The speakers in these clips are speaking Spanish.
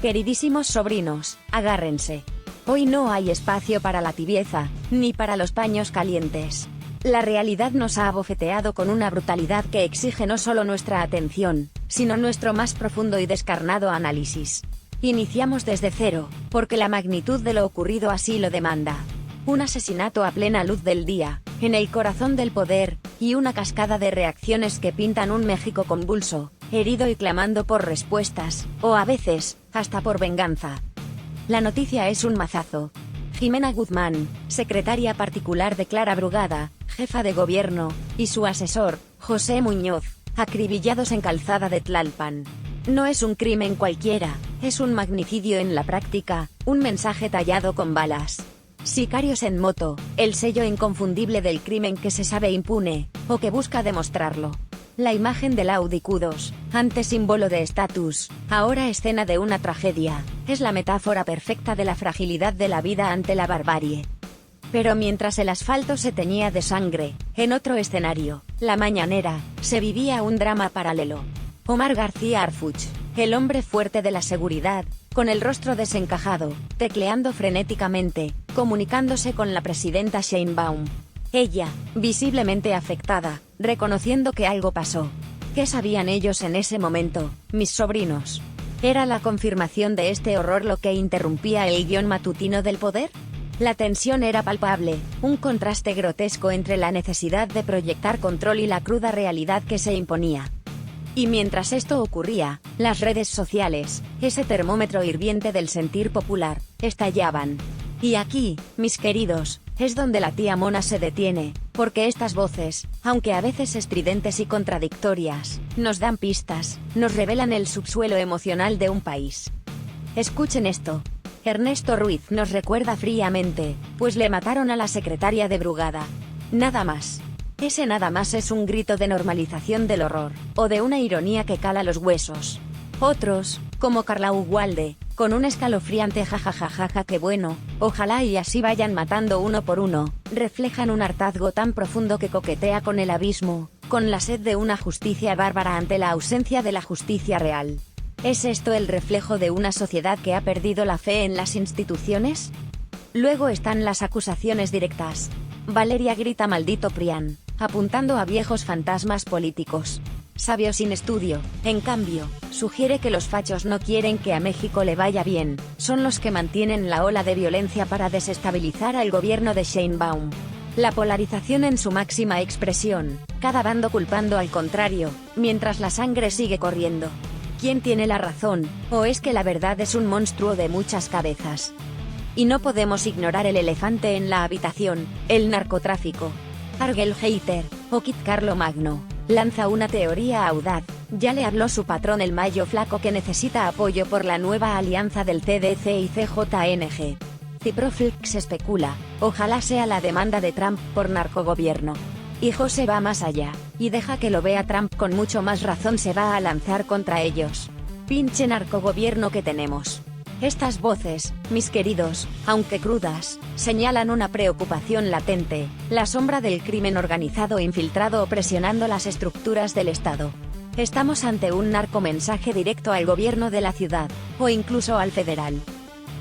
Queridísimos sobrinos, agárrense. Hoy no hay espacio para la tibieza, ni para los paños calientes. La realidad nos ha abofeteado con una brutalidad que exige no solo nuestra atención, sino nuestro más profundo y descarnado análisis. Iniciamos desde cero, porque la magnitud de lo ocurrido así lo demanda. Un asesinato a plena luz del día, en el corazón del poder, y una cascada de reacciones que pintan un México convulso, herido y clamando por respuestas, o a veces, hasta por venganza. La noticia es un mazazo. Jimena Guzmán, secretaria particular de Clara Brugada, jefa de gobierno, y su asesor, José Muñoz, acribillados en Calzada de Tlalpan. No es un crimen cualquiera, es un magnicidio en la práctica, un mensaje tallado con balas. Sicarios en moto, el sello inconfundible del crimen que se sabe impune, o que busca demostrarlo. La imagen del Audi Q2, antes símbolo de estatus, ahora escena de una tragedia, es la metáfora perfecta de la fragilidad de la vida ante la barbarie. Pero mientras el asfalto se teñía de sangre, en otro escenario, la mañanera, se vivía un drama paralelo. Omar García Harfuch, el hombre fuerte de la seguridad, con el rostro desencajado, tecleando frenéticamente, comunicándose con la presidenta Sheinbaum. Ella, visiblemente afectada, reconociendo que algo pasó. ¿Qué sabían ellos en ese momento, mis sobrinos? ¿Era la confirmación de este horror lo que interrumpía el guión matutino del poder? La tensión era palpable, un contraste grotesco entre la necesidad de proyectar control y la cruda realidad que se imponía. Y mientras esto ocurría, las redes sociales, ese termómetro hirviente del sentir popular, estallaban. Y aquí, mis queridos, es donde la tía Mona se detiene, porque estas voces, aunque a veces estridentes y contradictorias, nos dan pistas, nos revelan el subsuelo emocional de un país. Escuchen esto. Ernesto Ruiz nos recuerda fríamente, pues le mataron a la secretaria de Brugada. Nada más. Ese nada más es un grito de normalización del horror, o de una ironía que cala los huesos. Otros, como Carla Ugualde, con un escalofriante jajajajaja que bueno, ojalá y así vayan matando uno por uno, reflejan un hartazgo tan profundo que coquetea con el abismo, con la sed de una justicia bárbara ante la ausencia de la justicia real. ¿Es esto el reflejo de una sociedad que ha perdido la fe en las instituciones? Luego están las acusaciones directas. Valeria grita maldito PRIAN, apuntando a viejos fantasmas políticos. Sabio sin estudio, en cambio, sugiere que los fachos no quieren que a México le vaya bien, son los que mantienen la ola de violencia para desestabilizar al gobierno de Sheinbaum. La polarización en su máxima expresión, cada bando culpando al contrario, mientras la sangre sigue corriendo. ¿Quién tiene la razón, o es que la verdad es un monstruo de muchas cabezas? Y no podemos ignorar el elefante en la habitación, el narcotráfico. Argel Heiter, o Kit Carlo Magno, lanza una teoría audaz. Ya le habló su patrón el Mayo Flaco que necesita apoyo por la nueva alianza del CDC y CJNG. Ciproflix especula, ojalá sea la demanda de Trump por narcogobierno. Y José va más allá, y deja que lo vea Trump con mucho más razón se va a lanzar contra ellos. Pinche narcogobierno que tenemos. Estas voces, mis queridos, aunque crudas, señalan una preocupación latente, la sombra del crimen organizado infiltrado o presionando las estructuras del Estado. Estamos ante un narcomensaje directo al gobierno de la ciudad, o incluso al federal.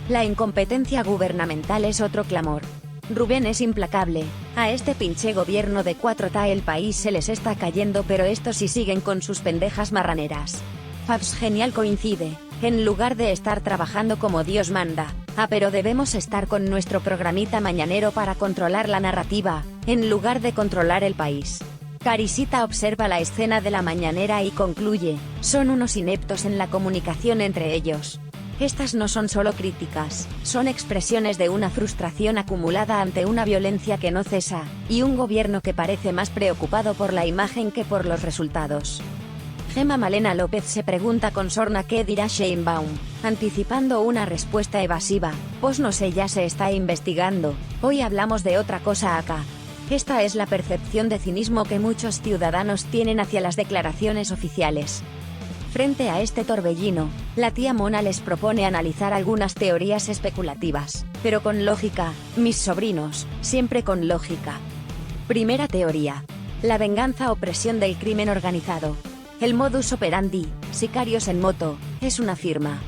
La incompetencia gubernamental es otro clamor. Rubén es implacable, a este pinche gobierno de 4T el país se les está cayendo pero estos sí siguen con sus pendejas marraneras. Fabs Genial coincide, en lugar de estar trabajando como Dios manda, pero debemos estar con nuestro programita mañanero para controlar la narrativa, en lugar de controlar el país. Carisita observa la escena de la mañanera y concluye, son unos ineptos en la comunicación entre ellos. Estas no son solo críticas, son expresiones de una frustración acumulada ante una violencia que no cesa, y un gobierno que parece más preocupado por la imagen que por los resultados. Gemma Malena López se pregunta con sorna qué dirá Sheinbaum, anticipando una respuesta evasiva, pues no sé ya se está investigando, hoy hablamos de otra cosa acá. Esta es la percepción de cinismo que muchos ciudadanos tienen hacia las declaraciones oficiales. Frente a este torbellino, la tía Mona les propone analizar algunas teorías especulativas, pero con lógica, mis sobrinos, siempre con lógica. Primera teoría. La venganza o presión del crimen organizado. El modus operandi, sicarios en moto, es una firma.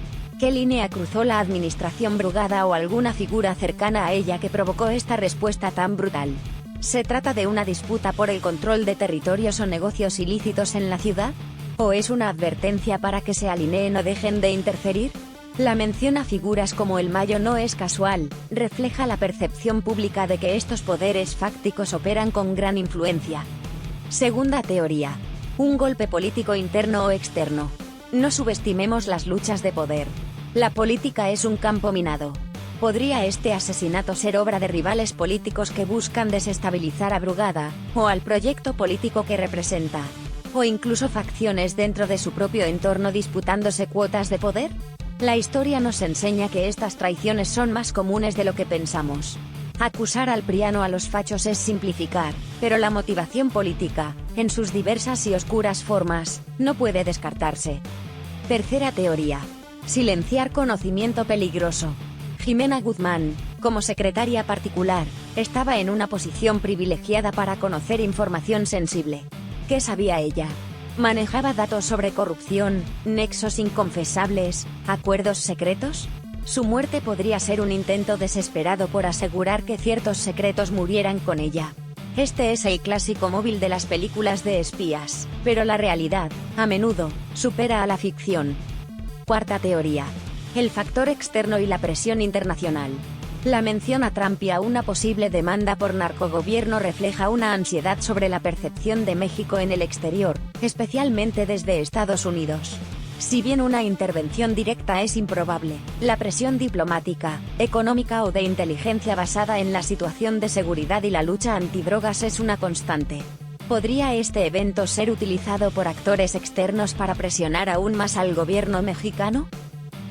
¿Qué línea cruzó la administración Brugada o alguna figura cercana a ella que provocó esta respuesta tan brutal? ¿Se trata de una disputa por el control de territorios o negocios ilícitos en la ciudad? ¿O es una advertencia para que se alineen o dejen de interferir? La mención a figuras como el Mayo no es casual, refleja la percepción pública de que estos poderes fácticos operan con gran influencia. Segunda teoría. Un golpe político interno o externo. No subestimemos las luchas de poder. La política es un campo minado. ¿Podría este asesinato ser obra de rivales políticos que buscan desestabilizar a Brugada, o al proyecto político que representa? ¿O incluso facciones dentro de su propio entorno disputándose cuotas de poder? La historia nos enseña que estas traiciones son más comunes de lo que pensamos. Acusar al priano a los fachos es simplificar, pero la motivación política, en sus diversas y oscuras formas, no puede descartarse. Tercera teoría. Silenciar conocimiento peligroso. Jimena Guzmán, como secretaria particular, estaba en una posición privilegiada para conocer información sensible. ¿Qué sabía ella? ¿Manejaba datos sobre corrupción, nexos inconfesables, acuerdos secretos? Su muerte podría ser un intento desesperado por asegurar que ciertos secretos murieran con ella. Este es el clásico móvil de las películas de espías, pero la realidad, a menudo, supera a la ficción. Cuarta teoría. El factor externo y la presión internacional. La mención a Trump y a una posible demanda por narcogobierno refleja una ansiedad sobre la percepción de México en el exterior, especialmente desde Estados Unidos. Si bien una intervención directa es improbable, la presión diplomática, económica o de inteligencia basada en la situación de seguridad y la lucha antidrogas es una constante. ¿Podría este evento ser utilizado por actores externos para presionar aún más al gobierno mexicano?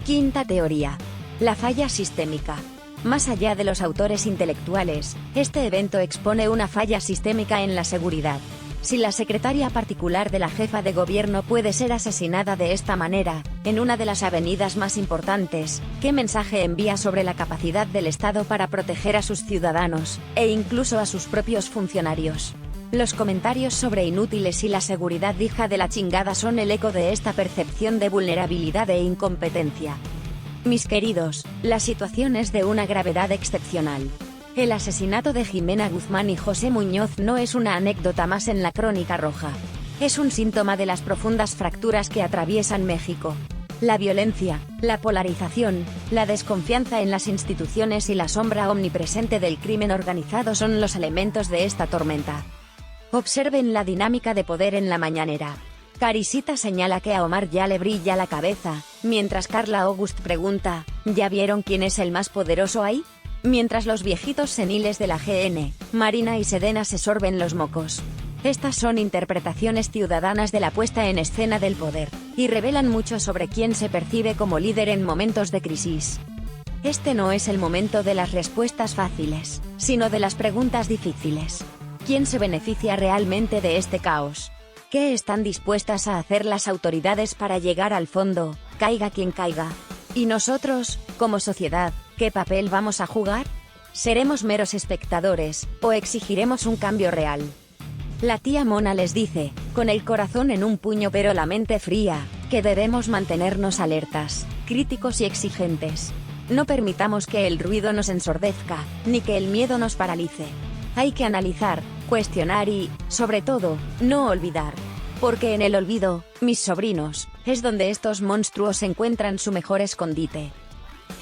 Quinta teoría. La falla sistémica. Más allá de los autores intelectuales, este evento expone una falla sistémica en la seguridad. Si la secretaria particular de la jefa de gobierno puede ser asesinada de esta manera, en una de las avenidas más importantes, ¿qué mensaje envía sobre la capacidad del Estado para proteger a sus ciudadanos, e incluso a sus propios funcionarios? Los comentarios sobre inútiles y la seguridad hija de la chingada son el eco de esta percepción de vulnerabilidad e incompetencia. Mis queridos, la situación es de una gravedad excepcional. El asesinato de Jimena Guzmán y José Muñoz no es una anécdota más en la crónica roja. Es un síntoma de las profundas fracturas que atraviesan México. La violencia, la polarización, la desconfianza en las instituciones y la sombra omnipresente del crimen organizado son los elementos de esta tormenta. Observen la dinámica de poder en la mañanera. Carisita señala que a Omar ya le brilla la cabeza, mientras Carla August pregunta, ¿ya vieron quién es el más poderoso ahí? Mientras los viejitos seniles de la GN, Marina y Sedena se sorben los mocos. Estas son interpretaciones ciudadanas de la puesta en escena del poder, y revelan mucho sobre quién se percibe como líder en momentos de crisis. Este no es el momento de las respuestas fáciles, sino de las preguntas difíciles. ¿Quién se beneficia realmente de este caos? ¿Qué están dispuestas a hacer las autoridades para llegar al fondo, caiga quien caiga? ¿Y nosotros, como sociedad, qué papel vamos a jugar? ¿Seremos meros espectadores, o exigiremos un cambio real? La tía Mona les dice, con el corazón en un puño pero la mente fría, que debemos mantenernos alertas, críticos y exigentes. No permitamos que el ruido nos ensordezca, ni que el miedo nos paralice. Hay que analizar, cuestionar y, sobre todo, no olvidar. Porque en el olvido, mis sobrinos, es donde estos monstruos encuentran su mejor escondite.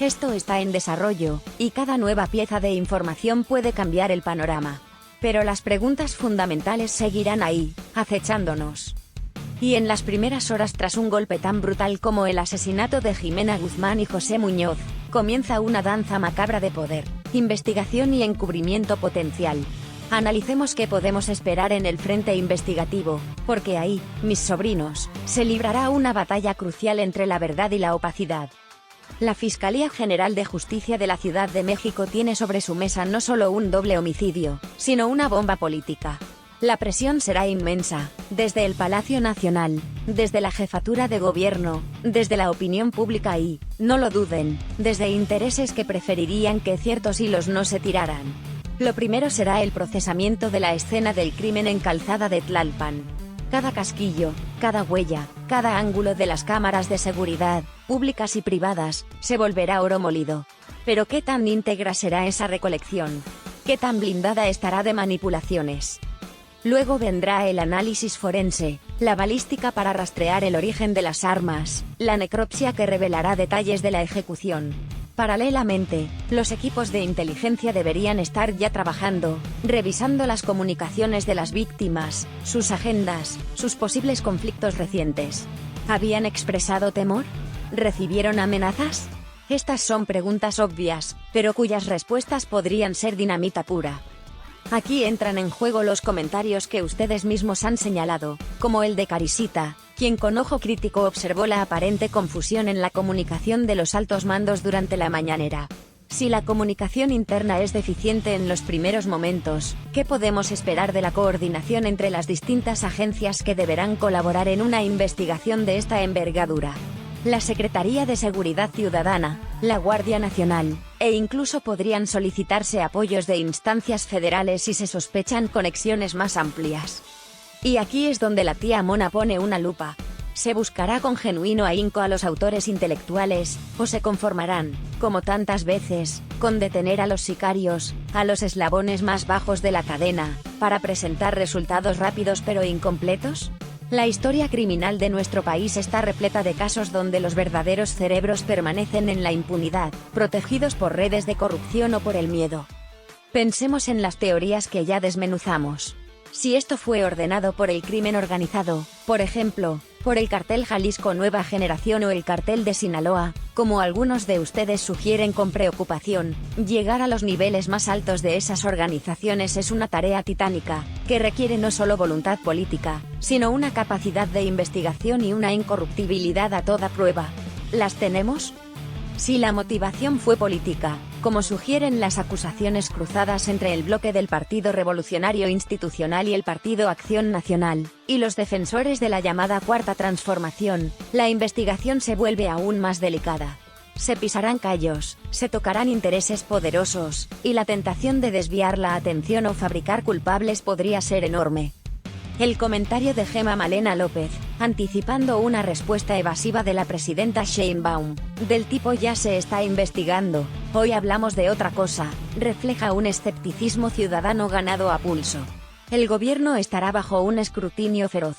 Esto está en desarrollo, y cada nueva pieza de información puede cambiar el panorama. Pero las preguntas fundamentales seguirán ahí, acechándonos. Y en las primeras horas tras un golpe tan brutal como el asesinato de Jimena Guzmán y José Muñoz, comienza una danza macabra de poder, investigación y encubrimiento potencial. Analicemos qué podemos esperar en el frente investigativo, porque ahí, mis sobrinos, se librará una batalla crucial entre la verdad y la opacidad. La Fiscalía General de Justicia de la Ciudad de México tiene sobre su mesa no solo un doble homicidio, sino una bomba política. La presión será inmensa, desde el Palacio Nacional, desde la jefatura de gobierno, desde la opinión pública y, no lo duden, desde intereses que preferirían que ciertos hilos no se tiraran. Lo primero será el procesamiento de la escena del crimen en Calzada de Tlalpan. Cada casquillo, cada huella, cada ángulo de las cámaras de seguridad, públicas y privadas, se volverá oro molido. Pero ¿qué tan íntegra será esa recolección? ¿Qué tan blindada estará de manipulaciones? Luego vendrá el análisis forense, la balística para rastrear el origen de las armas, la necropsia que revelará detalles de la ejecución. Paralelamente, los equipos de inteligencia deberían estar ya trabajando, revisando las comunicaciones de las víctimas, sus agendas, sus posibles conflictos recientes. ¿Habían expresado temor? ¿Recibieron amenazas? Estas son preguntas obvias, pero cuyas respuestas podrían ser dinamita pura. Aquí entran en juego los comentarios que ustedes mismos han señalado, como el de Carisita, quien con ojo crítico observó la aparente confusión en la comunicación de los altos mandos durante la mañanera. Si la comunicación interna es deficiente en los primeros momentos, ¿qué podemos esperar de la coordinación entre las distintas agencias que deberán colaborar en una investigación de esta envergadura? La Secretaría de Seguridad Ciudadana, la Guardia Nacional, e incluso podrían solicitarse apoyos de instancias federales si se sospechan conexiones más amplias. Y aquí es donde la tía Mona pone una lupa. ¿Se buscará con genuino ahínco a los autores intelectuales, o se conformarán, como tantas veces, con detener a los sicarios, a los eslabones más bajos de la cadena, para presentar resultados rápidos pero incompletos? La historia criminal de nuestro país está repleta de casos donde los verdaderos cerebros permanecen en la impunidad, protegidos por redes de corrupción o por el miedo. Pensemos en las teorías que ya desmenuzamos. Si esto fue ordenado por el crimen organizado, por ejemplo, por el cartel Jalisco Nueva Generación o el cartel de Sinaloa, como algunos de ustedes sugieren con preocupación, llegar a los niveles más altos de esas organizaciones es una tarea titánica, que requiere no solo voluntad política, sino una capacidad de investigación y una incorruptibilidad a toda prueba. ¿Las tenemos? Si la motivación fue política, como sugieren las acusaciones cruzadas entre el bloque del Partido Revolucionario Institucional y el Partido Acción Nacional, y los defensores de la llamada Cuarta Transformación, la investigación se vuelve aún más delicada. Se pisarán callos, se tocarán intereses poderosos, y la tentación de desviar la atención o fabricar culpables podría ser enorme. El comentario de Gemma Malena López, anticipando una respuesta evasiva de la presidenta Sheinbaum, del tipo "ya se está investigando, hoy hablamos de otra cosa", refleja un escepticismo ciudadano ganado a pulso. El gobierno estará bajo un escrutinio feroz.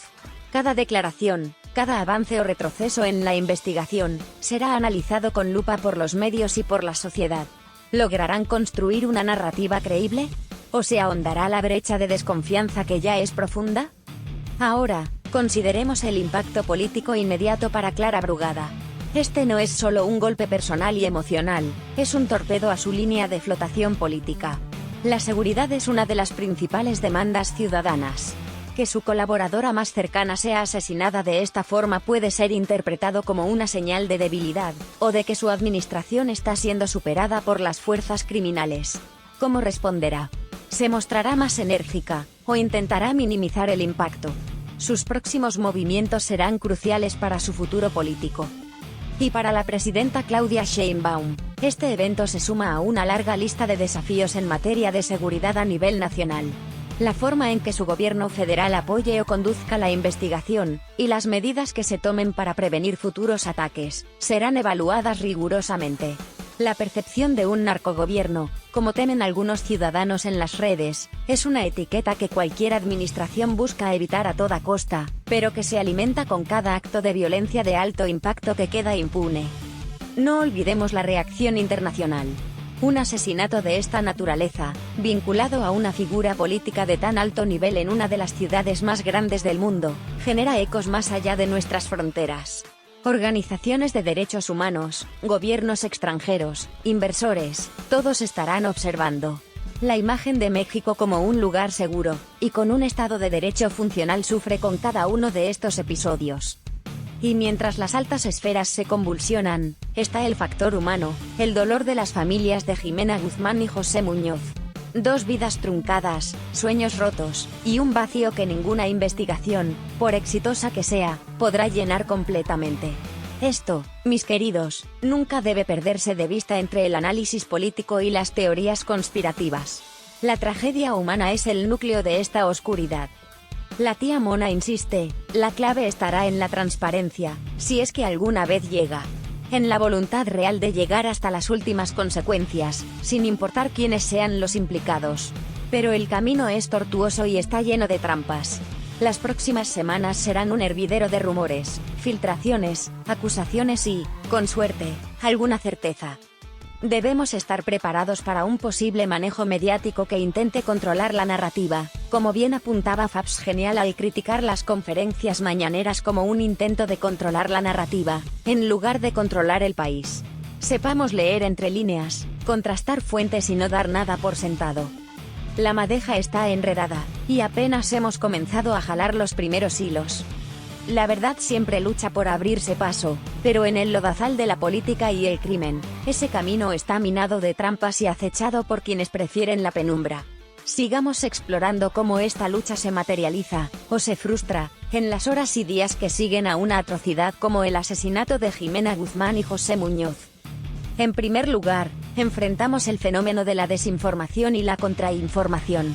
Cada declaración, cada avance o retroceso en la investigación, será analizado con lupa por los medios y por la sociedad. ¿Lograrán construir una narrativa creíble? ¿O se ahondará la brecha de desconfianza que ya es profunda? Ahora, consideremos el impacto político inmediato para Clara Brugada. Este no es solo un golpe personal y emocional, es un torpedo a su línea de flotación política. La seguridad es una de las principales demandas ciudadanas. Que su colaboradora más cercana sea asesinada de esta forma puede ser interpretado como una señal de debilidad, o de que su administración está siendo superada por las fuerzas criminales. ¿Cómo responderá? ¿Se mostrará más enérgica, o intentará minimizar el impacto? Sus próximos movimientos serán cruciales para su futuro político. Y para la presidenta Claudia Sheinbaum, este evento se suma a una larga lista de desafíos en materia de seguridad a nivel nacional. La forma en que su gobierno federal apoye o conduzca la investigación, y las medidas que se tomen para prevenir futuros ataques, serán evaluadas rigurosamente. La percepción de un narcogobierno, como temen algunos ciudadanos en las redes, es una etiqueta que cualquier administración busca evitar a toda costa, pero que se alimenta con cada acto de violencia de alto impacto que queda impune. No olvidemos la reacción internacional. Un asesinato de esta naturaleza, vinculado a una figura política de tan alto nivel en una de las ciudades más grandes del mundo, genera ecos más allá de nuestras fronteras. Organizaciones de derechos humanos, gobiernos extranjeros, inversores, todos estarán observando. La imagen de México como un lugar seguro, y con un Estado de Derecho funcional sufre con cada uno de estos episodios. Y mientras las altas esferas se convulsionan, está el factor humano, el dolor de las familias de Jimena Guzmán y José Muñoz. 2 vidas truncadas, sueños rotos, y un vacío que ninguna investigación, por exitosa que sea, podrá llenar completamente. Esto, mis queridos, nunca debe perderse de vista entre el análisis político y las teorías conspirativas. La tragedia humana es el núcleo de esta oscuridad. La tía Mona insiste, la clave estará en la transparencia, si es que alguna vez llega. En la voluntad real de llegar hasta las últimas consecuencias, sin importar quiénes sean los implicados. Pero el camino es tortuoso y está lleno de trampas. Las próximas semanas serán un hervidero de rumores, filtraciones, acusaciones y, con suerte, alguna certeza. Debemos estar preparados para un posible manejo mediático que intente controlar la narrativa, como bien apuntaba Fabs Genial al criticar las conferencias mañaneras como un intento de controlar la narrativa, en lugar de controlar el país. Sepamos leer entre líneas, contrastar fuentes y no dar nada por sentado. La madeja está enredada, y apenas hemos comenzado a jalar los primeros hilos. La verdad siempre lucha por abrirse paso, pero en el lodazal de la política y el crimen, ese camino está minado de trampas y acechado por quienes prefieren la penumbra. Sigamos explorando cómo esta lucha se materializa, o se frustra, en las horas y días que siguen a una atrocidad como el asesinato de Jimena Guzmán y José Muñoz. En primer lugar, enfrentamos el fenómeno de la desinformación y la contrainformación.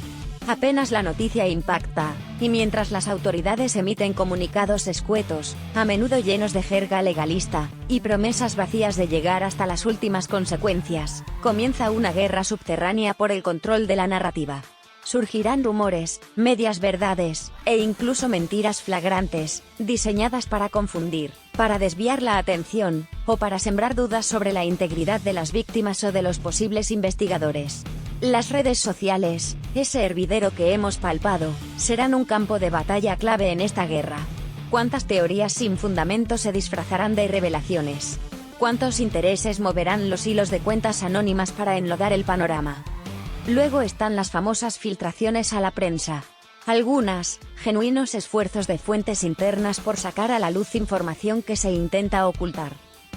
Apenas la noticia impacta, y mientras las autoridades emiten comunicados escuetos, a menudo llenos de jerga legalista, y promesas vacías de llegar hasta las últimas consecuencias, comienza una guerra subterránea por el control de la narrativa. Surgirán rumores, medias verdades, e incluso mentiras flagrantes, diseñadas para confundir, para desviar la atención, o para sembrar dudas sobre la integridad de las víctimas o de los posibles investigadores. Las redes sociales, ese hervidero que hemos palpado, serán un campo de batalla clave en esta guerra. ¿Cuántas teorías sin fundamento se disfrazarán de revelaciones? ¿Cuántos intereses moverán los hilos de cuentas anónimas para enlodar el panorama? Luego están las famosas filtraciones a la prensa. Algunas, genuinos esfuerzos de fuentes internas por sacar a la luz información que se intenta ocultar.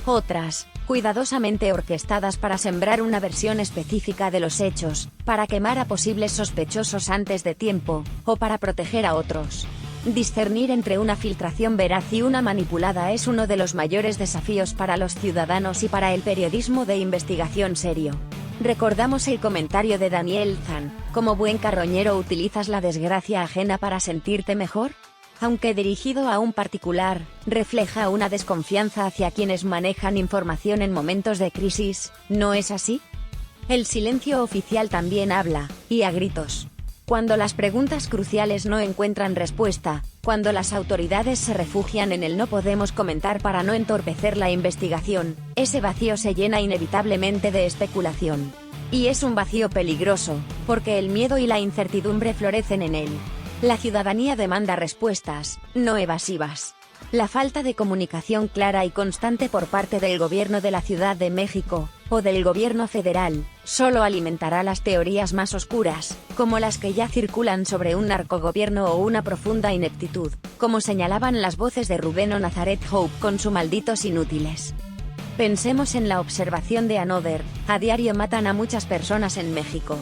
Otras, cuidadosamente orquestadas para sembrar una versión específica de los hechos, para quemar a posibles sospechosos antes de tiempo, o para proteger a otros. Discernir entre una filtración veraz y una manipulada es uno de los mayores desafíos para los ciudadanos y para el periodismo de investigación serio. Recordamos el comentario de Daniel Zan: ¿como buen carroñero utilizas la desgracia ajena para sentirte mejor? Aunque dirigido a un particular, refleja una desconfianza hacia quienes manejan información en momentos de crisis, ¿no es así? El silencio oficial también habla, y a gritos. Cuando las preguntas cruciales no encuentran respuesta, cuando las autoridades se refugian en el no podemos comentar para no entorpecer la investigación, ese vacío se llena inevitablemente de especulación. Y es un vacío peligroso, porque el miedo y la incertidumbre florecen en él. La ciudadanía demanda respuestas, no evasivas. La falta de comunicación clara y constante por parte del gobierno de la Ciudad de México, o del gobierno federal, solo alimentará las teorías más oscuras, como las que ya circulan sobre un narcogobierno o una profunda ineptitud, como señalaban las voces de Rubén o Nazaret Hope con su malditos inútiles. Pensemos en la observación de Another: a diario matan a muchas personas en México.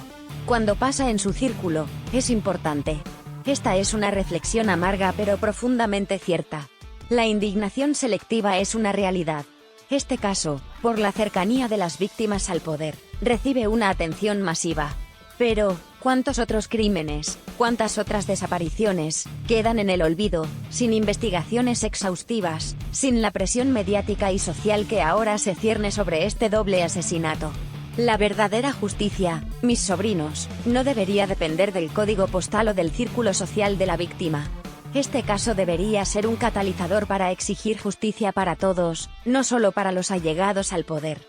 Cuando pasa en su círculo, es importante. Esta es una reflexión amarga pero profundamente cierta. La indignación selectiva es una realidad. Este caso, por la cercanía de las víctimas al poder, recibe una atención masiva. Pero, ¿cuántos otros crímenes, cuántas otras desapariciones, quedan en el olvido, sin investigaciones exhaustivas, sin la presión mediática y social que ahora se cierne sobre este doble asesinato? La verdadera justicia, mis sobrinos, no debería depender del código postal o del círculo social de la víctima. Este caso debería ser un catalizador para exigir justicia para todos, no solo para los allegados al poder.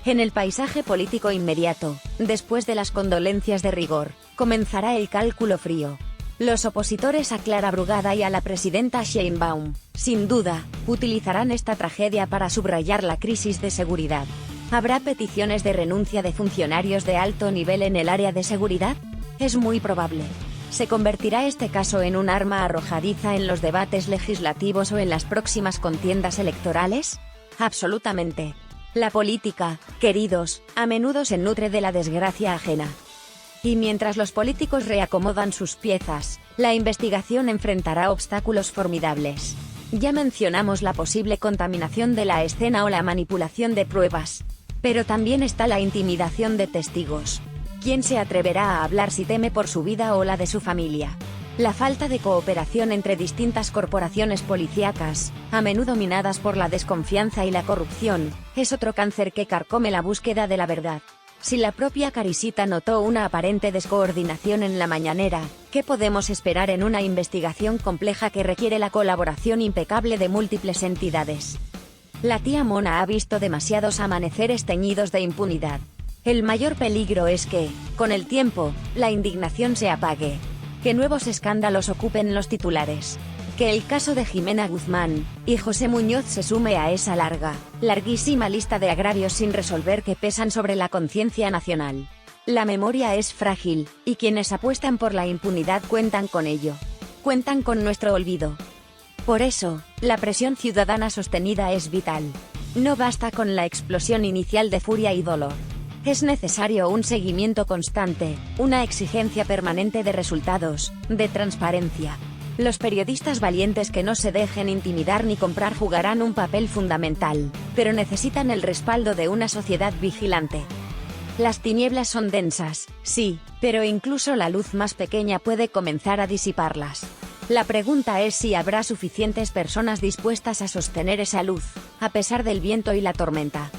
En el paisaje político inmediato, después de las condolencias de rigor, comenzará el cálculo frío. Los opositores a Clara Brugada y a la presidenta Sheinbaum, sin duda, utilizarán esta tragedia para subrayar la crisis de seguridad. ¿Habrá peticiones de renuncia de funcionarios de alto nivel en el área de seguridad? Es muy probable. ¿Se convertirá este caso en un arma arrojadiza en los debates legislativos o en las próximas contiendas electorales? Absolutamente. La política, queridos, a menudo se nutre de la desgracia ajena. Y mientras los políticos reacomodan sus piezas, la investigación enfrentará obstáculos formidables. Ya mencionamos la posible contaminación de la escena o la manipulación de pruebas. Pero también está la intimidación de testigos. ¿Quién se atreverá a hablar si teme por su vida o la de su familia? La falta de cooperación entre distintas corporaciones policíacas, a menudo minadas por la desconfianza y la corrupción, es otro cáncer que carcome la búsqueda de la verdad. Si la propia Carisita notó una aparente descoordinación en la mañanera, ¿qué podemos esperar en una investigación compleja que requiere la colaboración impecable de múltiples entidades? La tía Mona ha visto demasiados amaneceres teñidos de impunidad. El mayor peligro es que, con el tiempo, la indignación se apague. Que nuevos escándalos ocupen los titulares. Que el caso de Jimena Guzmán y José Muñoz se sume a esa larguísima lista de agravios sin resolver que pesan sobre la conciencia nacional. La memoria es frágil, y quienes apuestan por la impunidad cuentan con ello. Cuentan con nuestro olvido. Por eso, la presión ciudadana sostenida es vital. No basta con la explosión inicial de furia y dolor. Es necesario un seguimiento constante, una exigencia permanente de resultados, de transparencia. Los periodistas valientes que no se dejen intimidar ni comprar jugarán un papel fundamental, pero necesitan el respaldo de una sociedad vigilante. Las tinieblas son densas, sí, pero incluso la luz más pequeña puede comenzar a disiparlas. La pregunta es si habrá suficientes personas dispuestas a sostener esa luz, a pesar del viento y la tormenta.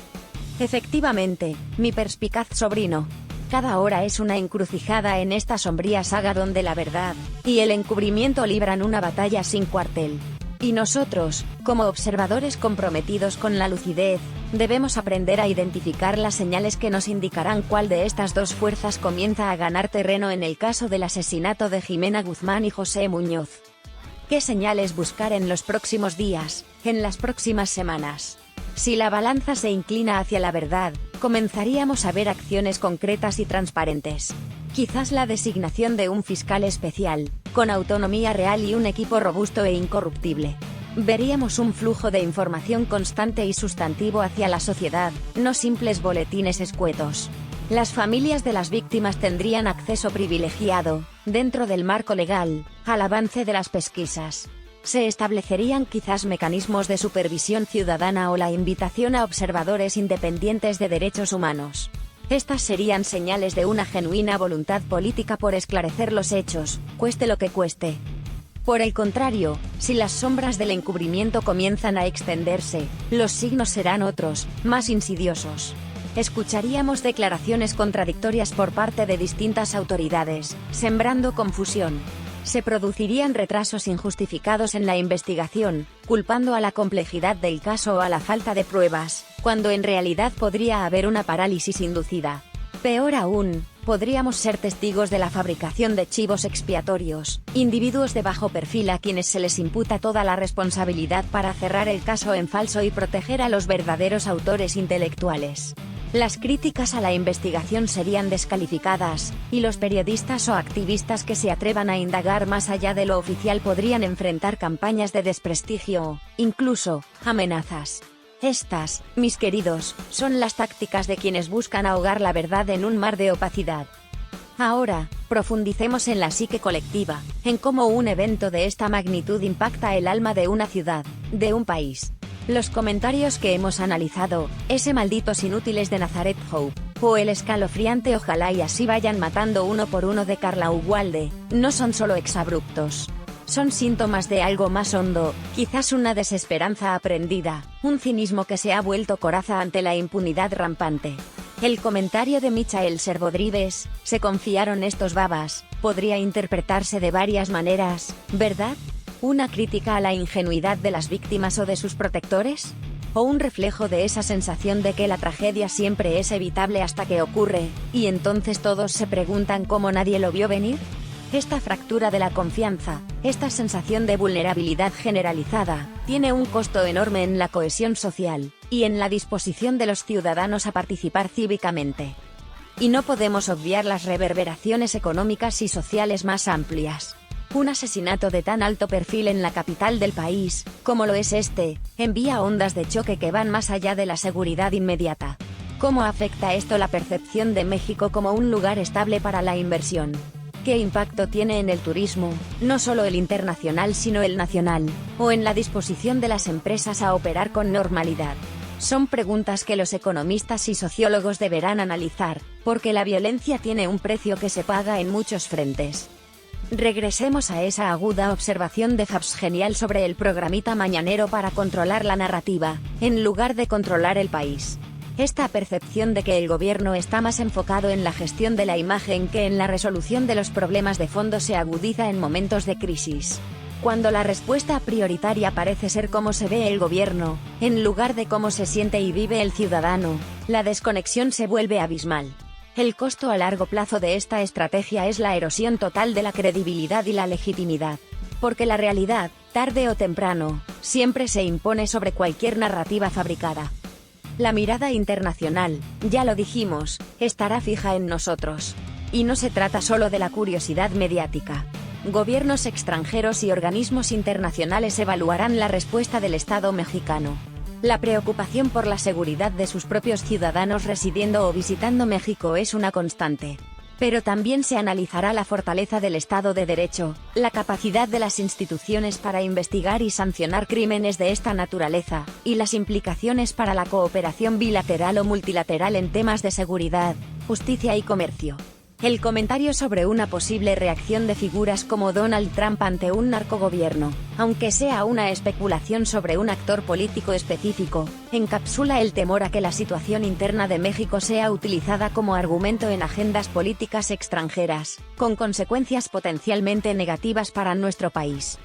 Efectivamente, mi perspicaz sobrino. Cada hora es una encrucijada en esta sombría saga donde la verdad y el encubrimiento libran una batalla sin cuartel. Y nosotros, como observadores comprometidos con la lucidez, debemos aprender a identificar las señales que nos indicarán cuál de estas dos fuerzas comienza a ganar terreno en el caso del asesinato de Jimena Guzmán y José Muñoz. ¿Qué señales buscar en los próximos días, en las próximas semanas? Si la balanza se inclina hacia la verdad, comenzaríamos a ver acciones concretas y transparentes. Quizás la designación de un fiscal especial, con autonomía real y un equipo robusto e incorruptible. Veríamos un flujo de información constante y sustantivo hacia la sociedad, no simples boletines escuetos. Las familias de las víctimas tendrían acceso privilegiado, dentro del marco legal, al avance de las pesquisas. Se establecerían quizás mecanismos de supervisión ciudadana o la invitación a observadores independientes de derechos humanos. Estas serían señales de una genuina voluntad política por esclarecer los hechos, cueste lo que cueste. Por el contrario, si las sombras del encubrimiento comienzan a extenderse, los signos serán otros, más insidiosos. Escucharíamos declaraciones contradictorias por parte de distintas autoridades, sembrando confusión. Se producirían retrasos injustificados en la investigación, culpando a la complejidad del caso o a la falta de pruebas, cuando en realidad podría haber una parálisis inducida. Peor aún, podríamos ser testigos de la fabricación de chivos expiatorios, individuos de bajo perfil a quienes se les imputa toda la responsabilidad para cerrar el caso en falso y proteger a los verdaderos autores intelectuales. Las críticas a la investigación serían descalificadas, y los periodistas o activistas que se atrevan a indagar más allá de lo oficial podrían enfrentar campañas de desprestigio o, incluso, amenazas. Estas, mis queridos, son las tácticas de quienes buscan ahogar la verdad en un mar de opacidad. Ahora, profundicemos en la psique colectiva, en cómo un evento de esta magnitud impacta el alma de una ciudad, de un país. Los comentarios que hemos analizado, ese malditos inútiles de Nazareth Hope, o el escalofriante ojalá y así vayan matando uno por uno de Carla Uwalde, no son solo exabruptos. Son síntomas de algo más hondo, quizás una desesperanza aprendida, un cinismo que se ha vuelto coraza ante la impunidad rampante. El comentario de Michael Servodrives, se confiaron estos babas, podría interpretarse de varias maneras, ¿verdad? ¿Una crítica a la ingenuidad de las víctimas o de sus protectores? ¿O un reflejo de esa sensación de que la tragedia siempre es evitable hasta que ocurre, y entonces todos se preguntan cómo nadie lo vio venir? Esta fractura de la confianza, esta sensación de vulnerabilidad generalizada, tiene un costo enorme en la cohesión social, y en la disposición de los ciudadanos a participar cívicamente. Y no podemos obviar las reverberaciones económicas y sociales más amplias. Un asesinato de tan alto perfil en la capital del país, como lo es este, envía ondas de choque que van más allá de la seguridad inmediata. ¿Cómo afecta esto la percepción de México como un lugar estable para la inversión? ¿Qué impacto tiene en el turismo, no solo el internacional sino el nacional, o en la disposición de las empresas a operar con normalidad? Son preguntas que los economistas y sociólogos deberán analizar, porque la violencia tiene un precio que se paga en muchos frentes. Regresemos a esa aguda observación de Fabs genial sobre el programita mañanero para controlar la narrativa, en lugar de controlar el país. Esta percepción de que el gobierno está más enfocado en la gestión de la imagen que en la resolución de los problemas de fondo se agudiza en momentos de crisis. Cuando la respuesta prioritaria parece ser cómo se ve el gobierno, en lugar de cómo se siente y vive el ciudadano, la desconexión se vuelve abismal. El costo a largo plazo de esta estrategia es la erosión total de la credibilidad y la legitimidad. Porque la realidad, tarde o temprano, siempre se impone sobre cualquier narrativa fabricada. La mirada internacional, ya lo dijimos, estará fija en nosotros. Y no se trata solo de la curiosidad mediática. Gobiernos extranjeros y organismos internacionales evaluarán la respuesta del Estado mexicano. La preocupación por la seguridad de sus propios ciudadanos residiendo o visitando México es una constante. Pero también se analizará la fortaleza del Estado de Derecho, la capacidad de las instituciones para investigar y sancionar crímenes de esta naturaleza, y las implicaciones para la cooperación bilateral o multilateral en temas de seguridad, justicia y comercio. El comentario sobre una posible reacción de figuras como Donald Trump ante un narcogobierno, aunque sea una especulación sobre un actor político específico, encapsula el temor a que la situación interna de México sea utilizada como argumento en agendas políticas extranjeras, con consecuencias potencialmente negativas para nuestro país.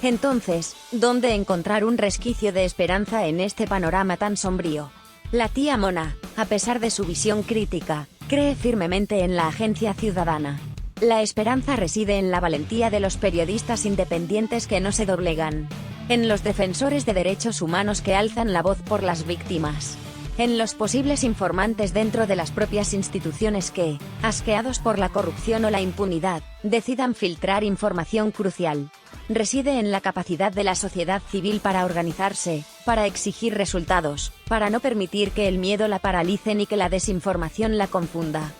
Entonces, ¿dónde encontrar un resquicio de esperanza en este panorama tan sombrío? La tía Mona, a pesar de su visión crítica, cree firmemente en la agencia ciudadana. La esperanza reside en la valentía de los periodistas independientes que no se doblegan. En los defensores de derechos humanos que alzan la voz por las víctimas. En los posibles informantes dentro de las propias instituciones que, asqueados por la corrupción o la impunidad, decidan filtrar información crucial. Reside en la capacidad de la sociedad civil para organizarse, para exigir resultados, para no permitir que el miedo la paralice ni que la desinformación la confunda.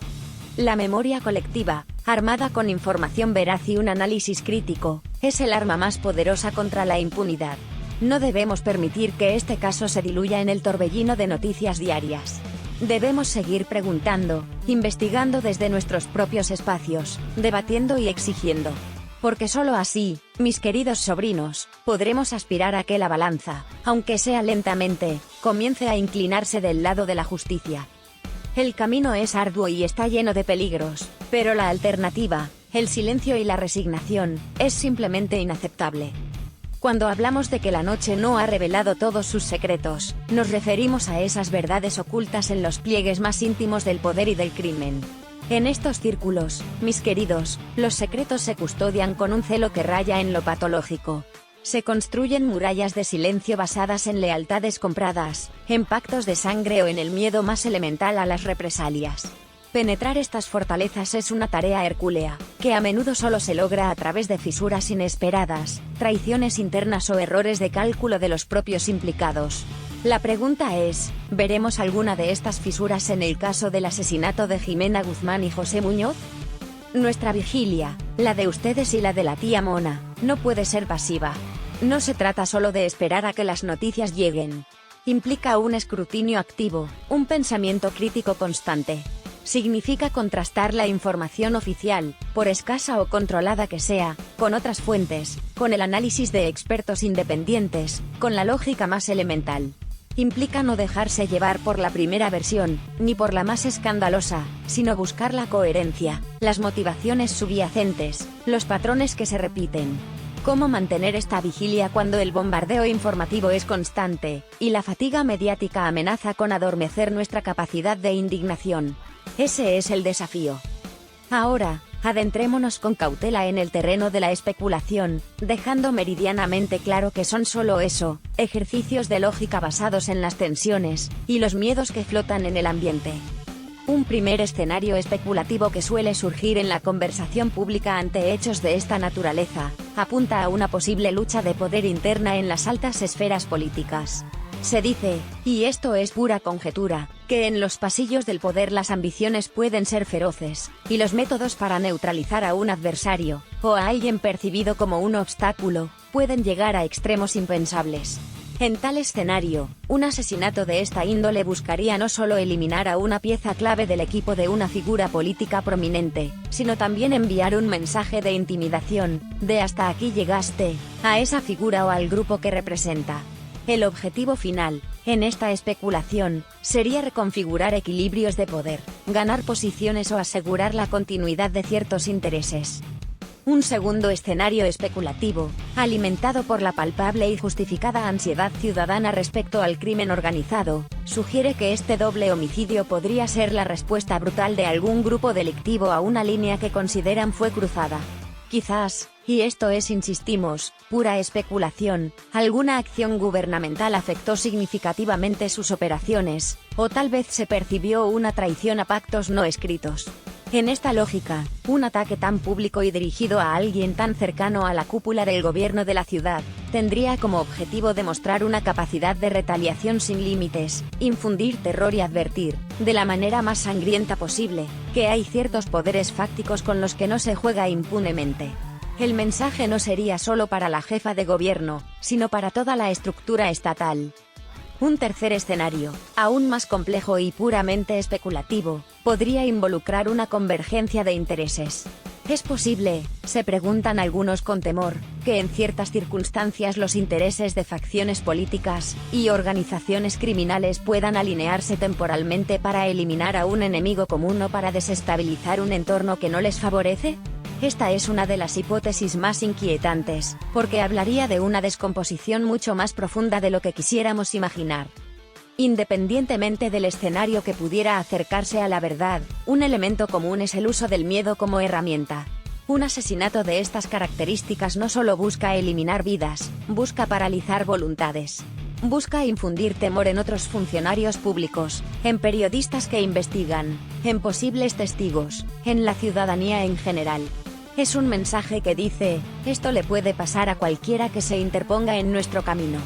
La memoria colectiva, armada con información veraz y un análisis crítico, es el arma más poderosa contra la impunidad. No debemos permitir que este caso se diluya en el torbellino de noticias diarias. Debemos seguir preguntando, investigando desde nuestros propios espacios, debatiendo y exigiendo. Porque solo así, mis queridos sobrinos, podremos aspirar a que la balanza, aunque sea lentamente, comience a inclinarse del lado de la justicia. El camino es arduo y está lleno de peligros, pero la alternativa, el silencio y la resignación, es simplemente inaceptable. Cuando hablamos de que la noche no ha revelado todos sus secretos, nos referimos a esas verdades ocultas en los pliegues más íntimos del poder y del crimen. En estos círculos, mis queridos, los secretos se custodian con un celo que raya en lo patológico. Se construyen murallas de silencio basadas en lealtades compradas, en pactos de sangre o en el miedo más elemental a las represalias. Penetrar estas fortalezas es una tarea hercúlea, que a menudo solo se logra a través de fisuras inesperadas, traiciones internas o errores de cálculo de los propios implicados. La pregunta es, ¿veremos alguna de estas fisuras en el caso del asesinato de Jimena Guzmán y José Muñoz? Nuestra vigilia, la de ustedes y la de la tía Mona, no puede ser pasiva. No se trata solo de esperar a que las noticias lleguen. Implica un escrutinio activo, un pensamiento crítico constante. Significa contrastar la información oficial, por escasa o controlada que sea, con otras fuentes, con el análisis de expertos independientes, con la lógica más elemental. Implica no dejarse llevar por la primera versión, ni por la más escandalosa, sino buscar la coherencia, las motivaciones subyacentes, los patrones que se repiten. Cómo mantener esta vigilia cuando el bombardeo informativo es constante, y la fatiga mediática amenaza con adormecer nuestra capacidad de indignación. Ese es el desafío. Ahora, adentrémonos con cautela en el terreno de la especulación, dejando meridianamente claro que son solo eso, ejercicios de lógica basados en las tensiones y los miedos que flotan en el ambiente. Un primer escenario especulativo que suele surgir en la conversación pública ante hechos de esta naturaleza, apunta a una posible lucha de poder interna en las altas esferas políticas. Se dice, y esto es pura conjetura, que en los pasillos del poder las ambiciones pueden ser feroces, y los métodos para neutralizar a un adversario, o a alguien percibido como un obstáculo, pueden llegar a extremos impensables. En tal escenario, un asesinato de esta índole buscaría no solo eliminar a una pieza clave del equipo de una figura política prominente, sino también enviar un mensaje de intimidación, de hasta aquí llegaste, a esa figura o al grupo que representa. El objetivo final, en esta especulación, sería reconfigurar equilibrios de poder, ganar posiciones o asegurar la continuidad de ciertos intereses. Un segundo escenario especulativo, alimentado por la palpable y justificada ansiedad ciudadana respecto al crimen organizado, sugiere que este doble homicidio podría ser la respuesta brutal de algún grupo delictivo a una línea que consideran fue cruzada. Quizás, y esto es, insistimos, pura especulación, alguna acción gubernamental afectó significativamente sus operaciones, o tal vez se percibió una traición a pactos no escritos. En esta lógica, un ataque tan público y dirigido a alguien tan cercano a la cúpula del gobierno de la ciudad, tendría como objetivo demostrar una capacidad de retaliación sin límites, infundir terror y advertir, de la manera más sangrienta posible, que hay ciertos poderes fácticos con los que no se juega impunemente. El mensaje no sería solo para la jefa de gobierno, sino para toda la estructura estatal. Un tercer escenario, aún más complejo y puramente especulativo, podría involucrar una convergencia de intereses. ¿Es posible, se preguntan algunos con temor, que en ciertas circunstancias los intereses de facciones políticas y organizaciones criminales puedan alinearse temporalmente para eliminar a un enemigo común o para desestabilizar un entorno que no les favorece? Esta es una de las hipótesis más inquietantes, porque hablaría de una descomposición mucho más profunda de lo que quisiéramos imaginar. Independientemente del escenario que pudiera acercarse a la verdad, un elemento común es el uso del miedo como herramienta. Un asesinato de estas características no solo busca eliminar vidas, busca paralizar voluntades. Busca infundir temor en otros funcionarios públicos, en periodistas que investigan, en posibles testigos, en la ciudadanía en general. Es un mensaje que dice, esto le puede pasar a cualquiera que se interponga en nuestro camino.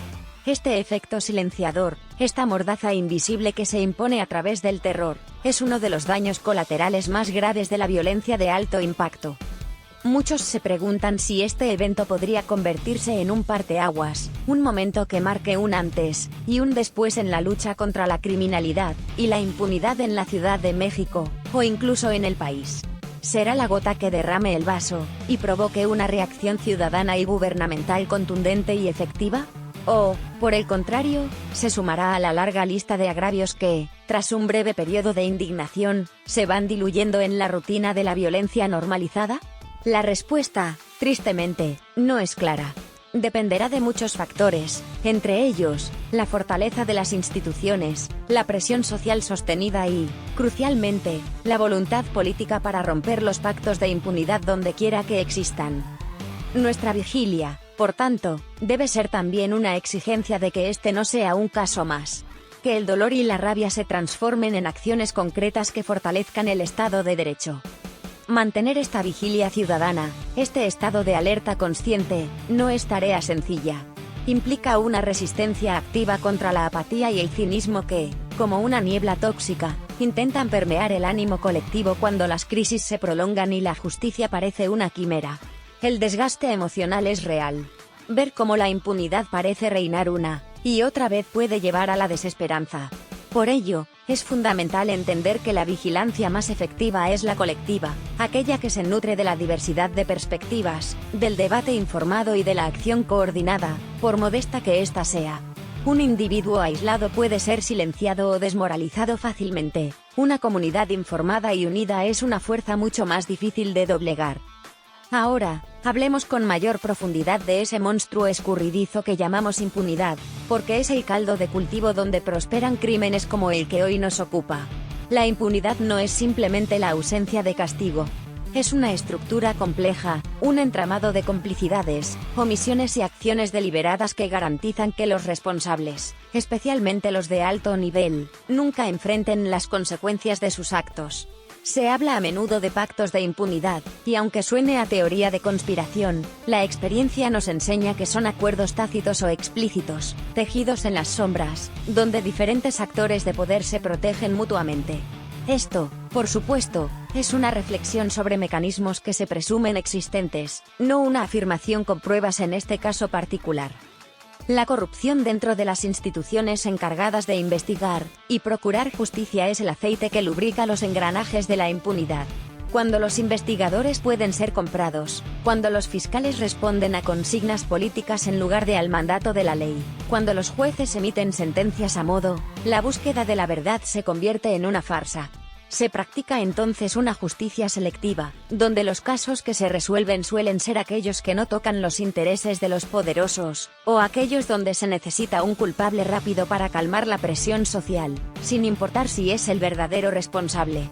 Este efecto silenciador, esta mordaza invisible que se impone a través del terror, es uno de los daños colaterales más graves de la violencia de alto impacto. Muchos se preguntan si este evento podría convertirse en un parteaguas, un momento que marque un antes y un después en la lucha contra la criminalidad y la impunidad en la Ciudad de México, o incluso en el país. ¿Será la gota que derrame el vaso y provoque una reacción ciudadana y gubernamental contundente y efectiva? ¿O, por el contrario, se sumará a la larga lista de agravios que, tras un breve periodo de indignación, se van diluyendo en la rutina de la violencia normalizada? La respuesta, tristemente, no es clara. Dependerá de muchos factores, entre ellos, la fortaleza de las instituciones, la presión social sostenida y, crucialmente, la voluntad política para romper los pactos de impunidad donde quiera que existan. Nuestra vigilia, por tanto, debe ser también una exigencia de que este no sea un caso más. Que el dolor y la rabia se transformen en acciones concretas que fortalezcan el Estado de Derecho. Mantener esta vigilia ciudadana, este estado de alerta consciente, no es tarea sencilla. Implica una resistencia activa contra la apatía y el cinismo que, como una niebla tóxica, intentan permear el ánimo colectivo cuando las crisis se prolongan y la justicia parece una quimera. El desgaste emocional es real. Ver cómo la impunidad parece reinar una y otra vez puede llevar a la desesperanza. Por ello, es fundamental entender que la vigilancia más efectiva es la colectiva, aquella que se nutre de la diversidad de perspectivas, del debate informado y de la acción coordinada, por modesta que ésta sea. Un individuo aislado puede ser silenciado o desmoralizado fácilmente. Una comunidad informada y unida es una fuerza mucho más difícil de doblegar. Ahora, hablemos con mayor profundidad de ese monstruo escurridizo que llamamos impunidad, porque es el caldo de cultivo donde prosperan crímenes como el que hoy nos ocupa. La impunidad no es simplemente la ausencia de castigo. Es una estructura compleja, un entramado de complicidades, omisiones y acciones deliberadas que garantizan que los responsables, especialmente los de alto nivel, nunca enfrenten las consecuencias de sus actos. Se habla a menudo de pactos de impunidad, y aunque suene a teoría de conspiración, la experiencia nos enseña que son acuerdos tácitos o explícitos, tejidos en las sombras, donde diferentes actores de poder se protegen mutuamente. Esto, por supuesto, es una reflexión sobre mecanismos que se presumen existentes, no una afirmación con pruebas en este caso particular. La corrupción dentro de las instituciones encargadas de investigar y procurar justicia es el aceite que lubrica los engranajes de la impunidad. Cuando los investigadores pueden ser comprados, cuando los fiscales responden a consignas políticas en lugar de al mandato de la ley, cuando los jueces emiten sentencias a modo, la búsqueda de la verdad se convierte en una farsa. Se practica entonces una justicia selectiva, donde los casos que se resuelven suelen ser aquellos que no tocan los intereses de los poderosos, o aquellos donde se necesita un culpable rápido para calmar la presión social, sin importar si es el verdadero responsable.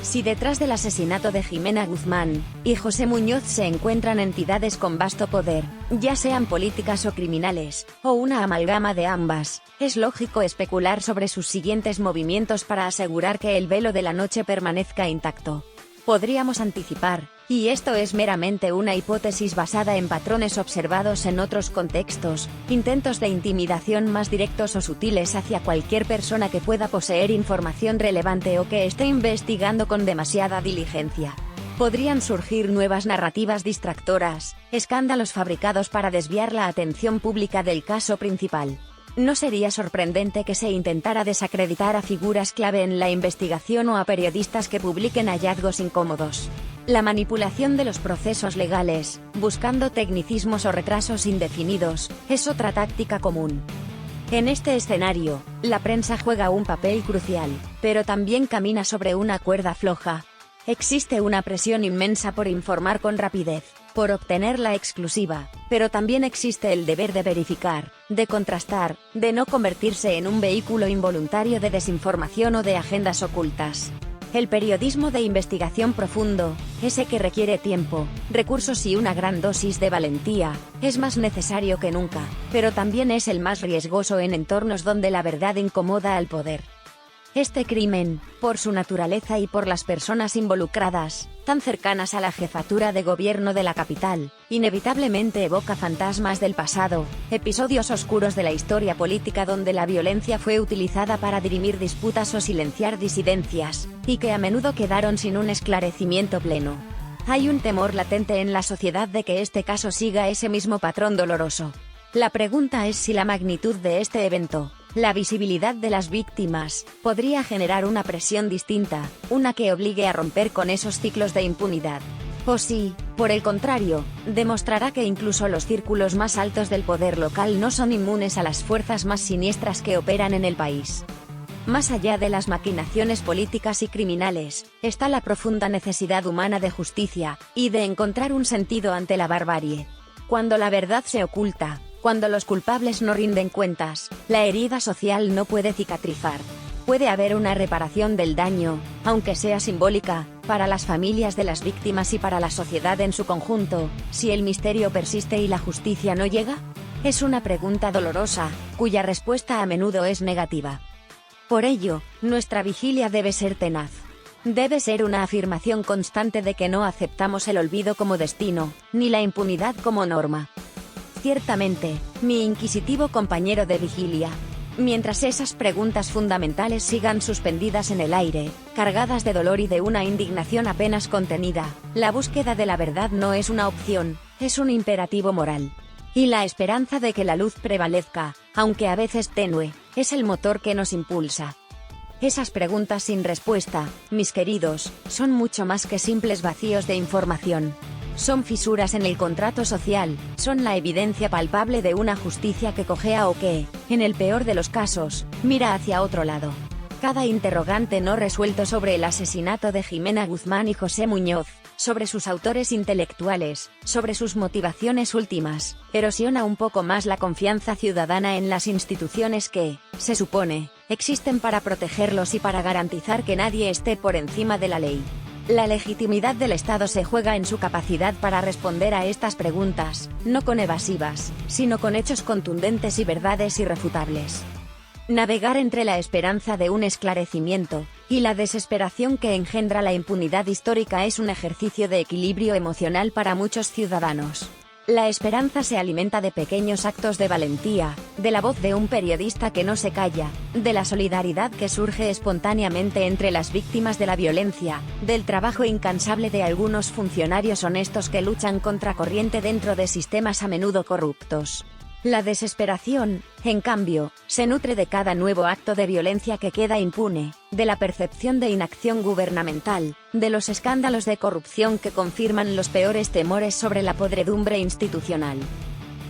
Si detrás del asesinato de Ximena Guzmán y José Muñoz se encuentran entidades con vasto poder, ya sean políticas o criminales, o una amalgama de ambas, es lógico especular sobre sus siguientes movimientos para asegurar que el velo de la noche permanezca intacto. Podríamos anticipar, y esto es meramente una hipótesis basada en patrones observados en otros contextos, intentos de intimidación más directos o sutiles hacia cualquier persona que pueda poseer información relevante o que esté investigando con demasiada diligencia. Podrían surgir nuevas narrativas distractoras, escándalos fabricados para desviar la atención pública del caso principal. No sería sorprendente que se intentara desacreditar a figuras clave en la investigación o a periodistas que publiquen hallazgos incómodos. La manipulación de los procesos legales, buscando tecnicismos o retrasos indefinidos, es otra táctica común. En este escenario, la prensa juega un papel crucial, pero también camina sobre una cuerda floja. Existe una presión inmensa por informar con rapidez, por obtener la exclusiva, pero también existe el deber de verificar, de contrastar, de no convertirse en un vehículo involuntario de desinformación o de agendas ocultas. El periodismo de investigación profundo, ese que requiere tiempo, recursos y una gran dosis de valentía, es más necesario que nunca, pero también es el más riesgoso en entornos donde la verdad incomoda al poder. Este crimen, por su naturaleza y por las personas involucradas, tan cercanas a la jefatura de gobierno de la capital, inevitablemente evoca fantasmas del pasado, episodios oscuros de la historia política donde la violencia fue utilizada para dirimir disputas o silenciar disidencias, y que a menudo quedaron sin un esclarecimiento pleno. Hay un temor latente en la sociedad de que este caso siga ese mismo patrón doloroso. La pregunta es si la magnitud de este evento, la visibilidad de las víctimas, podría generar una presión distinta, una que obligue a romper con esos ciclos de impunidad. O si, por el contrario, demostrará que incluso los círculos más altos del poder local no son inmunes a las fuerzas más siniestras que operan en el país. Más allá de las maquinaciones políticas y criminales, está la profunda necesidad humana de justicia, y de encontrar un sentido ante la barbarie. Cuando la verdad se oculta, cuando los culpables no rinden cuentas, la herida social no puede cicatrizar. Puede haber una reparación del daño, aunque sea simbólica, para las familias de las víctimas y para la sociedad en su conjunto, si el misterio persiste y la justicia no llega. Es una pregunta dolorosa, cuya respuesta a menudo es negativa. Por ello, nuestra vigilia debe ser tenaz. Debe ser una afirmación constante de que no aceptamos el olvido como destino, ni la impunidad como norma. Ciertamente, mi inquisitivo compañero de vigilia. Mientras esas preguntas fundamentales sigan suspendidas en el aire, cargadas de dolor y de una indignación apenas contenida, la búsqueda de la verdad no es una opción, es un imperativo moral. Y la esperanza de que la luz prevalezca, aunque a veces tenue, es el motor que nos impulsa. Esas preguntas sin respuesta, mis queridos, son mucho más que simples vacíos de información. Son fisuras en el contrato social, son la evidencia palpable de una justicia que cojea o que, en el peor de los casos, mira hacia otro lado. Cada interrogante no resuelto sobre el asesinato de Ximena Guzmán y José Muñoz, sobre sus autores intelectuales, sobre sus motivaciones últimas, erosiona un poco más la confianza ciudadana en las instituciones que, se supone, existen para protegerlos y para garantizar que nadie esté por encima de la ley. La legitimidad del Estado se juega en su capacidad para responder a estas preguntas, no con evasivas, sino con hechos contundentes y verdades irrefutables. Navegar entre la esperanza de un esclarecimiento y la desesperación que engendra la impunidad histórica es un ejercicio de equilibrio emocional para muchos ciudadanos. La esperanza se alimenta de pequeños actos de valentía, de la voz de un periodista que no se calla, de la solidaridad que surge espontáneamente entre las víctimas de la violencia, del trabajo incansable de algunos funcionarios honestos que luchan contra corriente dentro de sistemas a menudo corruptos. La desesperación, en cambio, se nutre de cada nuevo acto de violencia que queda impune, de la percepción de inacción gubernamental, de los escándalos de corrupción que confirman los peores temores sobre la podredumbre institucional.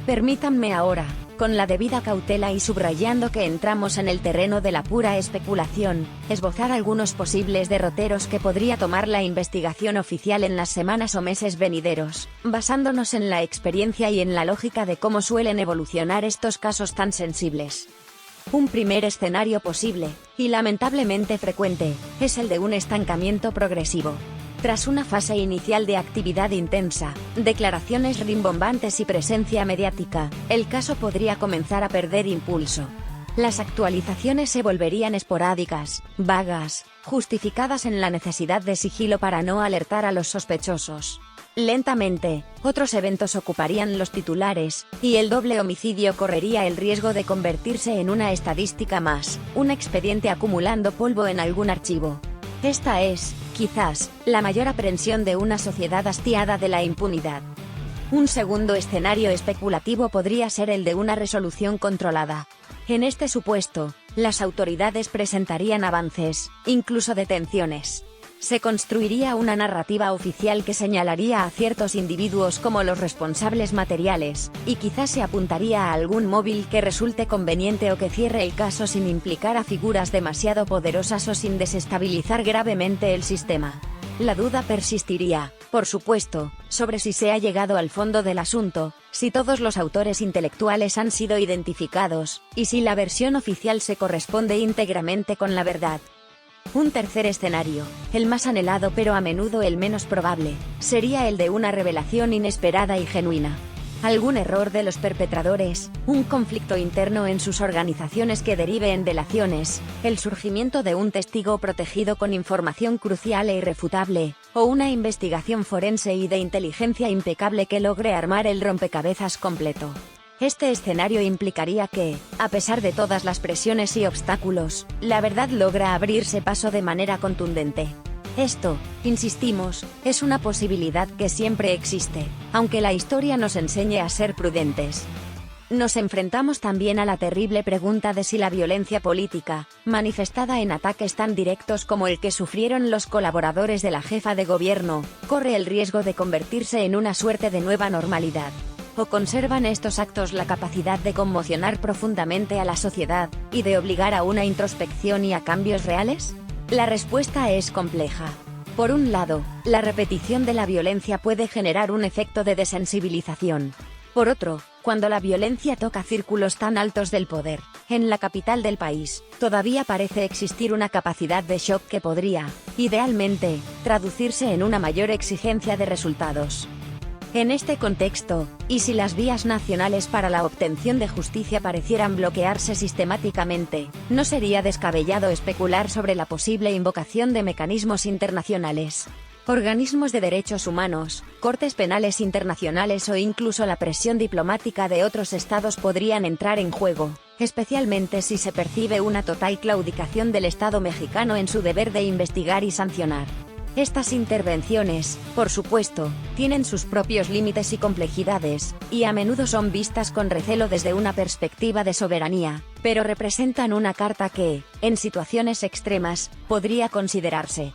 Permítanme ahora, con la debida cautela y subrayando que entramos en el terreno de la pura especulación, esbozar algunos posibles derroteros que podría tomar la investigación oficial en las semanas o meses venideros, basándonos en la experiencia y en la lógica de cómo suelen evolucionar estos casos tan sensibles. Un primer escenario posible, y lamentablemente frecuente, es el de un estancamiento progresivo. Tras una fase inicial de actividad intensa, declaraciones rimbombantes y presencia mediática, el caso podría comenzar a perder impulso. Las actualizaciones se volverían esporádicas, vagas, justificadas en la necesidad de sigilo para no alertar a los sospechosos. Lentamente, otros eventos ocuparían los titulares, y el doble homicidio correría el riesgo de convertirse en una estadística más, un expediente acumulando polvo en algún archivo. Esta es, quizás, la mayor aprensión de una sociedad hastiada de la impunidad. Un segundo escenario especulativo podría ser el de una resolución controlada. En este supuesto, las autoridades presentarían avances, incluso detenciones. Se construiría una narrativa oficial que señalaría a ciertos individuos como los responsables materiales, y quizás se apuntaría a algún móvil que resulte conveniente o que cierre el caso sin implicar a figuras demasiado poderosas o sin desestabilizar gravemente el sistema. La duda persistiría, por supuesto, sobre si se ha llegado al fondo del asunto, si todos los autores intelectuales han sido identificados, y si la versión oficial se corresponde íntegramente con la verdad. Un tercer escenario, el más anhelado pero a menudo el menos probable, sería el de una revelación inesperada y genuina. Algún error de los perpetradores, un conflicto interno en sus organizaciones que derive en delaciones, el surgimiento de un testigo protegido con información crucial e irrefutable, o una investigación forense y de inteligencia impecable que logre armar el rompecabezas completo. Este escenario implicaría que, a pesar de todas las presiones y obstáculos, la verdad logra abrirse paso de manera contundente. Esto, insistimos, es una posibilidad que siempre existe, aunque la historia nos enseñe a ser prudentes. Nos enfrentamos también a la terrible pregunta de si la violencia política, manifestada en ataques tan directos como el que sufrieron los colaboradores de la jefa de gobierno, corre el riesgo de convertirse en una suerte de nueva normalidad. ¿O conservan estos actos la capacidad de conmocionar profundamente a la sociedad, y de obligar a una introspección y a cambios reales? La respuesta es compleja. Por un lado, la repetición de la violencia puede generar un efecto de desensibilización. Por otro, cuando la violencia toca círculos tan altos del poder, en la capital del país, todavía parece existir una capacidad de shock que podría, idealmente, traducirse en una mayor exigencia de resultados. En este contexto, y si las vías nacionales para la obtención de justicia parecieran bloquearse sistemáticamente, no sería descabellado especular sobre la posible invocación de mecanismos internacionales. Organismos de derechos humanos, cortes penales internacionales o incluso la presión diplomática de otros estados podrían entrar en juego, especialmente si se percibe una total claudicación del Estado mexicano en su deber de investigar y sancionar. Estas intervenciones, por supuesto, tienen sus propios límites y complejidades, y a menudo son vistas con recelo desde una perspectiva de soberanía, pero representan una carta que, en situaciones extremas, podría considerarse.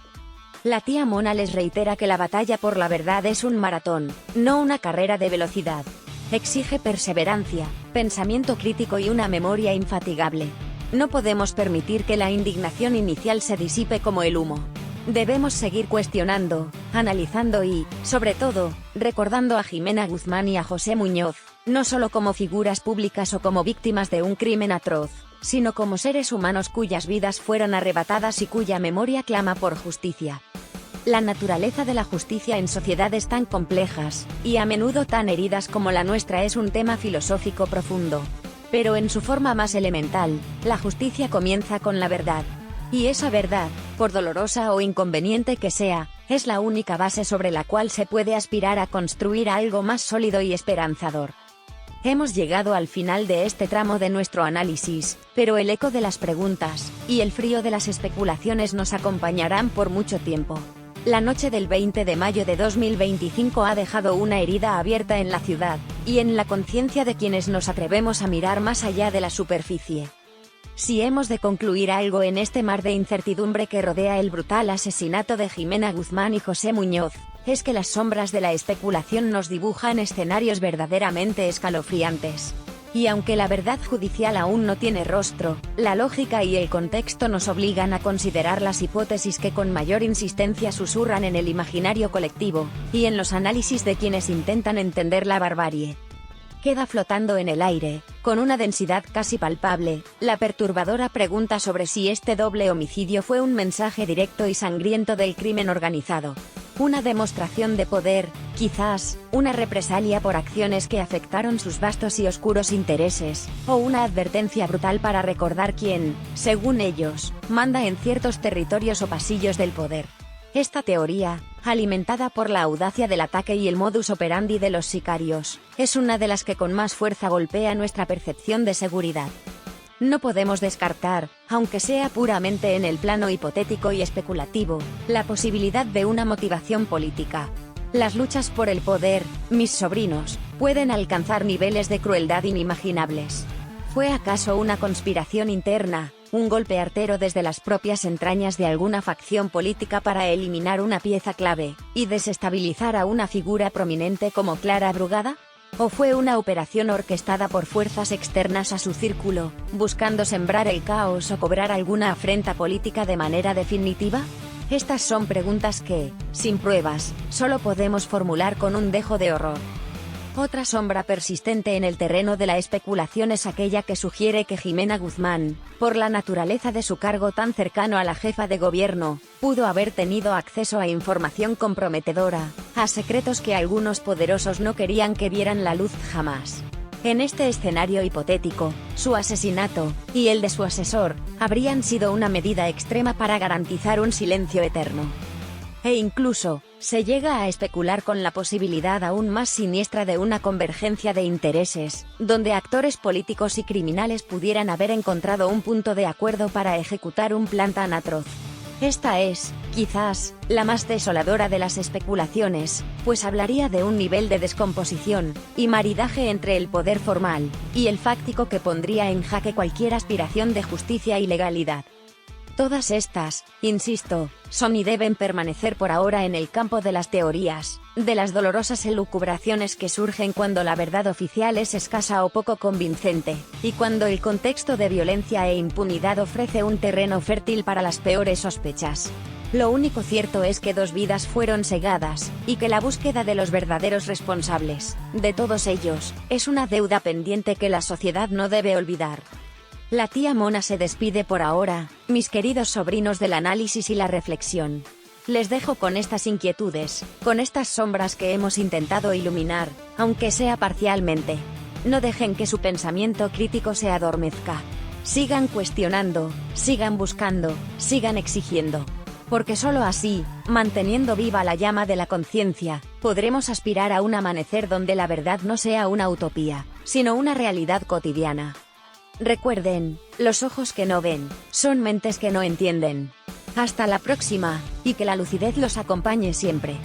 La tía Mona les reitera que la batalla por la verdad es un maratón, no una carrera de velocidad. Exige perseverancia, pensamiento crítico y una memoria infatigable. No podemos permitir que la indignación inicial se disipe como el humo. Debemos seguir cuestionando, analizando y, sobre todo, recordando a Jimena Guzmán y a José Muñoz, no solo como figuras públicas o como víctimas de un crimen atroz, sino como seres humanos cuyas vidas fueron arrebatadas y cuya memoria clama por justicia. La naturaleza de la justicia en sociedades tan complejas, y a menudo tan heridas como la nuestra es un tema filosófico profundo. Pero en su forma más elemental, la justicia comienza con la verdad. Y esa verdad, por dolorosa o inconveniente que sea, es la única base sobre la cual se puede aspirar a construir algo más sólido y esperanzador. Hemos llegado al final de este tramo de nuestro análisis, pero el eco de las preguntas, y el frío de las especulaciones nos acompañarán por mucho tiempo. La noche del 20 de mayo de 2025 ha dejado una herida abierta en la ciudad, y en la conciencia de quienes nos atrevemos a mirar más allá de la superficie. Si hemos de concluir algo en este mar de incertidumbre que rodea el brutal asesinato de Ximena Guzmán y José Muñoz, es que las sombras de la especulación nos dibujan escenarios verdaderamente escalofriantes. Y aunque la verdad judicial aún no tiene rostro, la lógica y el contexto nos obligan a considerar las hipótesis que con mayor insistencia susurran en el imaginario colectivo, y en los análisis de quienes intentan entender la barbarie. Queda flotando en el aire, con una densidad casi palpable, la perturbadora pregunta sobre si este doble homicidio fue un mensaje directo y sangriento del crimen organizado. Una demostración de poder, quizás, una represalia por acciones que afectaron sus vastos y oscuros intereses, o una advertencia brutal para recordar quién, según ellos, manda en ciertos territorios o pasillos del poder. Esta teoría, alimentada por la audacia del ataque y el modus operandi de los sicarios, es una de las que con más fuerza golpea nuestra percepción de seguridad. No podemos descartar, aunque sea puramente en el plano hipotético y especulativo, la posibilidad de una motivación política. Las luchas por el poder, mis sobrinos, pueden alcanzar niveles de crueldad inimaginables. ¿Fue acaso una conspiración interna, un golpe artero desde las propias entrañas de alguna facción política para eliminar una pieza clave, y desestabilizar a una figura prominente como Clara Brugada? ¿O fue una operación orquestada por fuerzas externas a su círculo, buscando sembrar el caos o cobrar alguna afrenta política de manera definitiva? Estas son preguntas que, sin pruebas, solo podemos formular con un dejo de horror. Otra sombra persistente en el terreno de la especulación es aquella que sugiere que Ximena Guzmán, por la naturaleza de su cargo tan cercano a la jefa de gobierno, pudo haber tenido acceso a información comprometedora, a secretos que algunos poderosos no querían que vieran la luz jamás. En este escenario hipotético, su asesinato, y el de su asesor, habrían sido una medida extrema para garantizar un silencio eterno. E incluso, se llega a especular con la posibilidad aún más siniestra de una convergencia de intereses, donde actores políticos y criminales pudieran haber encontrado un punto de acuerdo para ejecutar un plan tan atroz. Esta es, quizás, la más desoladora de las especulaciones, pues hablaría de un nivel de descomposición y maridaje entre el poder formal y el fáctico que pondría en jaque cualquier aspiración de justicia y legalidad. Todas estas, insisto, son y deben permanecer por ahora en el campo de las teorías, de las dolorosas elucubraciones que surgen cuando la verdad oficial es escasa o poco convincente, y cuando el contexto de violencia e impunidad ofrece un terreno fértil para las peores sospechas. Lo único cierto es que 2 vidas fueron segadas, y que la búsqueda de los verdaderos responsables, de todos ellos, es una deuda pendiente que la sociedad no debe olvidar. La tía Mona se despide por ahora, mis queridos sobrinos del análisis y la reflexión. Les dejo con estas inquietudes, con estas sombras que hemos intentado iluminar, aunque sea parcialmente. No dejen que su pensamiento crítico se adormezca. Sigan cuestionando, sigan buscando, sigan exigiendo. Porque solo así, manteniendo viva la llama de la conciencia, podremos aspirar a un amanecer donde la verdad no sea una utopía, sino una realidad cotidiana. Recuerden, los ojos que no ven, son mentes que no entienden. Hasta la próxima, y que la lucidez los acompañe siempre.